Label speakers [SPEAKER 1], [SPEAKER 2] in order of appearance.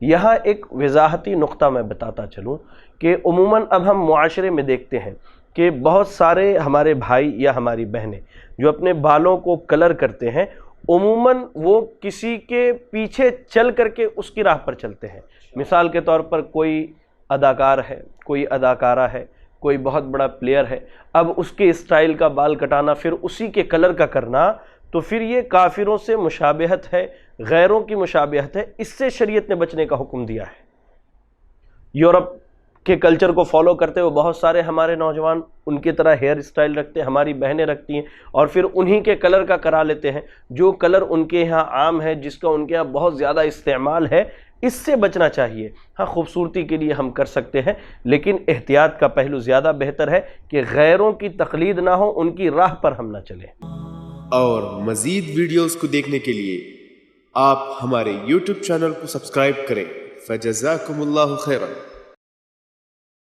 [SPEAKER 1] یہاں ایک وضاحتی نقطہ میں بتاتا چلوں کہ عموماً اب ہم معاشرے میں دیکھتے ہیں کہ بہت سارے ہمارے بھائی یا ہماری بہنیں جو اپنے بالوں کو کلر کرتے ہیں، عموماً وہ کسی کے پیچھے چل کر کے اس کی راہ پر چلتے ہیں۔ مثال کے طور پر کوئی اداکار ہے، کوئی اداکارہ ہے، کوئی بہت بڑا پلیئر ہے، اب اس کے اسٹائل کا بال کٹانا، پھر اسی کے کلر کا کرنا، تو پھر یہ کافروں سے مشابہت ہے، غیروں کی مشابہت ہے، اس سے شریعت نے بچنے کا حکم دیا ہے۔ یورپ کے کلچر کو فالو کرتے ہوئے بہت سارے ہمارے نوجوان ان کی طرح ہیئر اسٹائل رکھتے ہیں، ہماری بہنیں رکھتی ہیں، اور پھر انہی کے کلر کا کرا لیتے ہیں، جو کلر ان کے یہاں عام ہے، جس کا ان کے یہاں بہت زیادہ استعمال ہے۔ اس سے بچنا چاہیے۔ ہاں، خوبصورتی کے لیے ہم کر سکتے ہیں، لیکن احتیاط کا پہلو زیادہ بہتر ہے کہ غیروں کی تقلید نہ ہو، ان کی راہ پر ہم نہ چلیں۔
[SPEAKER 2] اور مزید ویڈیوز کو دیکھنے کے لیے آپ ہمارے YouTube چینل کو سبسکرائب کریں۔ فجزاکم اللہ خیرا۔